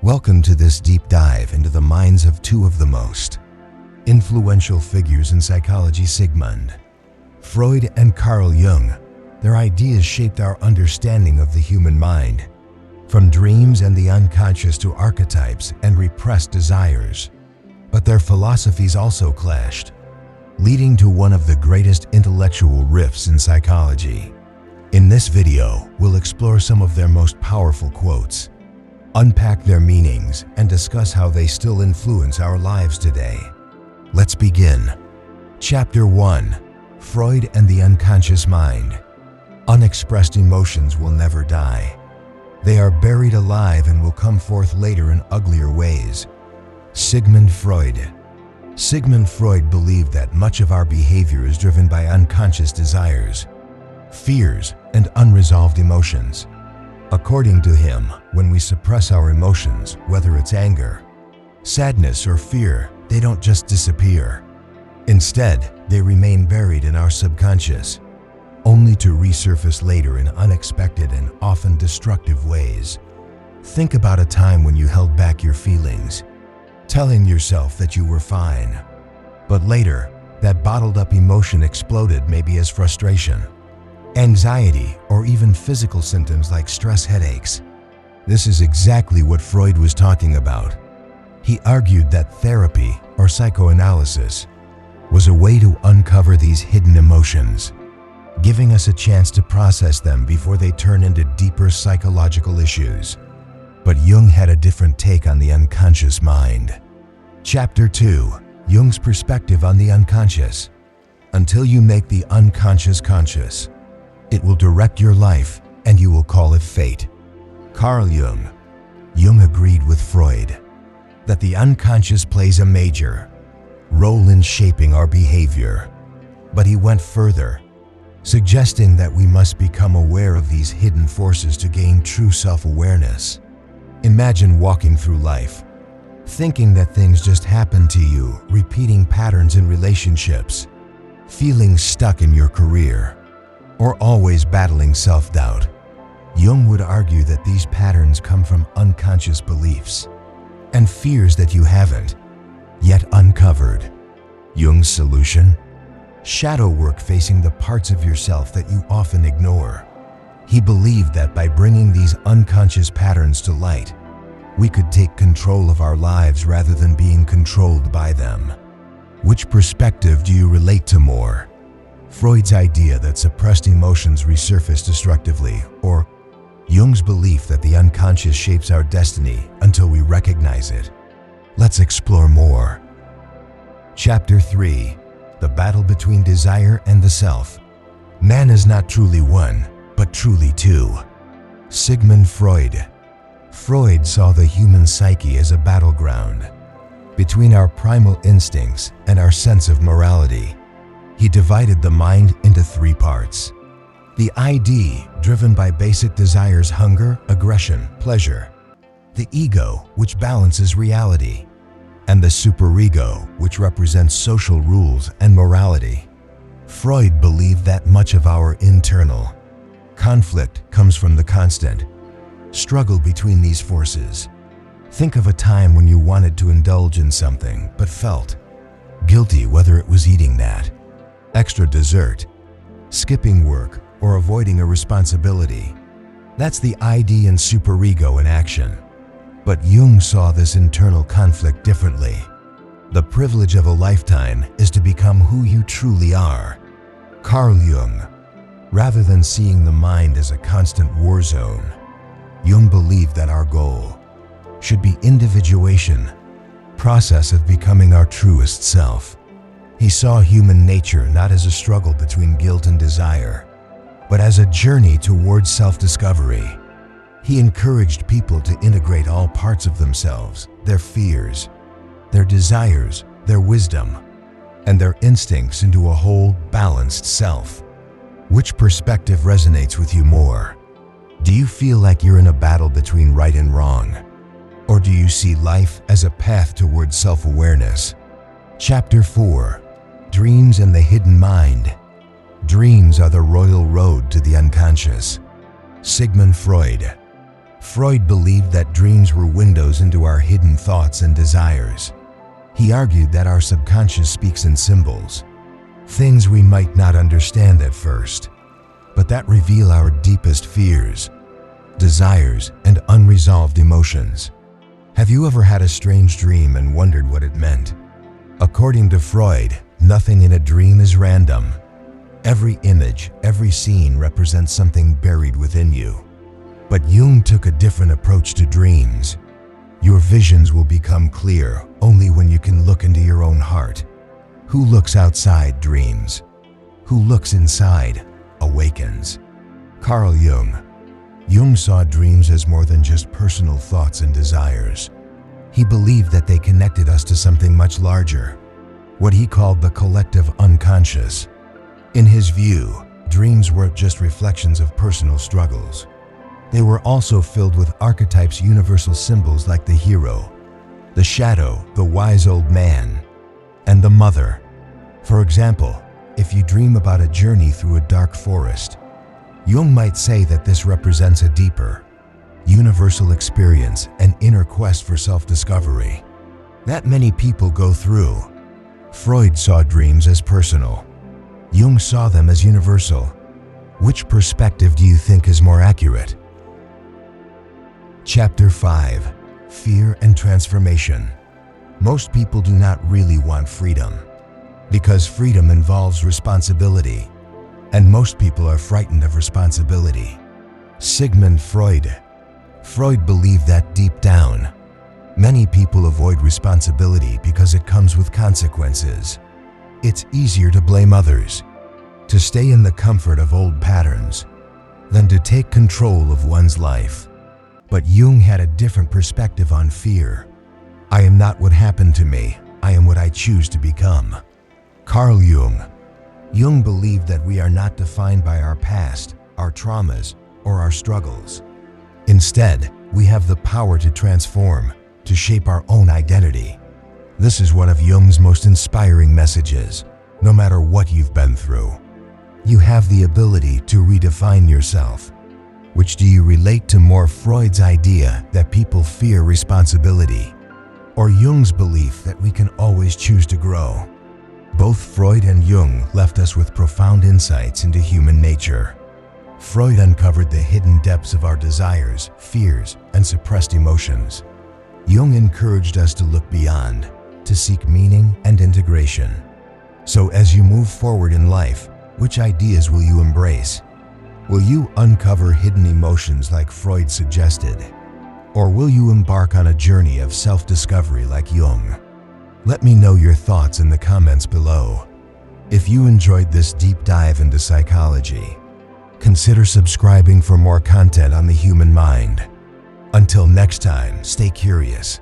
Welcome to this deep dive into the minds of two of the most influential figures in psychology, Sigmund Freud and Carl Jung. Their ideas shaped our understanding of the human mind, from dreams and the unconscious to archetypes and repressed desires. But their philosophies also clashed, leading to one of the greatest intellectual rifts in psychology. In this video, we'll explore some of their most powerful quotes, unpack their meanings, and discuss how they still influence our lives today. Let's begin. Chapter 1: Freud and the Unconscious Mind. Unexpressed emotions will never die. They are buried alive and will come forth later in uglier ways. Sigmund Freud. Sigmund Freud believed that much of our behavior is driven by unconscious desires, fears, and unresolved emotions. According to him, when we suppress our emotions, whether it's anger, sadness, or fear, they don't just disappear. Instead, they remain buried in our subconscious, only to resurface later in unexpected and often destructive ways. Think about a time when you held back your feelings, telling yourself that you were fine. But later, that bottled up emotion exploded, maybe as frustration, anxiety, or even physical symptoms like stress headaches. This is exactly what Freud was talking about. He argued that therapy, or psychoanalysis, was a way to uncover these hidden emotions, giving us a chance to process them before they turn into deeper psychological issues. But Jung had a different take on the unconscious mind. Chapter 2: Jung's perspective on the unconscious. Until you make the unconscious conscious, it will direct your life and you will call it fate. Carl Jung. Jung agreed with Freud that the unconscious plays a major role in shaping our behavior. But he went further, suggesting that we must become aware of these hidden forces to gain true self-awareness. Imagine walking through life, thinking that things just happen to you, repeating patterns in relationships, feeling stuck in your career, or always battling self-doubt. Jung would argue that these patterns come from unconscious beliefs and fears that you haven't yet uncovered. Jung's solution? Shadow work, facing the parts of yourself that you often ignore. He believed that by bringing these unconscious patterns to light, we could take control of our lives rather than being controlled by them. Which perspective do you relate to more? Freud's idea that suppressed emotions resurface destructively, or Jung's belief that the unconscious shapes our destiny until we recognize it? Let's explore more. Chapter 3: The Battle Between Desire and the Self. Man is not truly one, but truly two. Sigmund Freud. Freud saw the human psyche as a battleground between our primal instincts and our sense of morality. He divided the mind into three parts: the ID, driven by basic desires, hunger, aggression, pleasure; the ego, which balances reality; and the superego, which represents social rules and morality. Freud believed that much of our internal conflict comes from the constant struggle between these forces. Think of a time when you wanted to indulge in something but felt guilty, whether it was eating that extra dessert, skipping work, or avoiding a responsibility. That's the ID and superego in action. But Jung saw this internal conflict differently. The privilege of a lifetime is to become who you truly are. Carl Jung. Rather than seeing the mind as a constant war zone, Jung believed that our goal should be individuation, process of becoming our truest self. He saw human nature not as a struggle between guilt and desire, but as a journey towards self-discovery. He encouraged people to integrate all parts of themselves, their fears, their desires, their wisdom, and their instincts into a whole, balanced self. Which perspective resonates with you more? Do you feel like you're in a battle between right and wrong? Or do you see life as a path towards self-awareness? Chapter 4: Dreams and the Hidden Mind. Dreams are the royal road to the unconscious. Sigmund Freud. Freud believed that dreams were windows into our hidden thoughts and desires. He argued that our subconscious speaks in symbols, things we might not understand at first, but that reveal our deepest fears, desires, and unresolved emotions. Have you ever had a strange dream and wondered what it meant? According to Freud, nothing in a dream is random. Every image, every scene represents something buried within you. But Jung took a different approach to dreams. Your visions will become clear only when you can look into your own heart. Who looks outside dreams? Who looks inside awakens. Carl Jung. Jung saw dreams as more than just personal thoughts and desires. He believed that they connected us to something much larger, what he called the collective unconscious. In his view, dreams weren't just reflections of personal struggles. They were also filled with archetypes, universal symbols like the hero, the shadow, the wise old man, and the mother. For example, if you dream about a journey through a dark forest, Jung might say that this represents a deeper, universal experience, an inner quest for self-discovery that many people go through. Freud saw dreams as personal. Jung saw them as universal. Which perspective do you think is more accurate? Chapter 5. Fear and Transformation. Most people do not really want freedom, because freedom involves responsibility, and most people are frightened of responsibility. Sigmund Freud. Freud believed that deep down, many people avoid responsibility because it comes with consequences. It's easier to blame others, to stay in the comfort of old patterns, than to take control of one's life. But Jung had a different perspective on fear. I am not what happened to me, I am what I choose to become. Carl Jung. Jung believed that we are not defined by our past, our traumas, or our struggles. Instead, we have the power to transform, to shape our own identity. This is one of Jung's most inspiring messages. No matter what you've been through, you have the ability to redefine yourself. Which do you relate to more, Freud's idea that people fear responsibility, or Jung's belief that we can always choose to grow? Both Freud and Jung left us with profound insights into human nature. Freud uncovered the hidden depths of our desires, fears, and suppressed emotions. Jung encouraged us to look beyond, to seek meaning and integration. So as you move forward in life, which ideas will you embrace? Will you uncover hidden emotions like Freud suggested? Or will you embark on a journey of self-discovery like Jung? Let me know your thoughts in the comments below. If you enjoyed this deep dive into psychology, consider subscribing for more content on the human mind. Until next time, stay curious.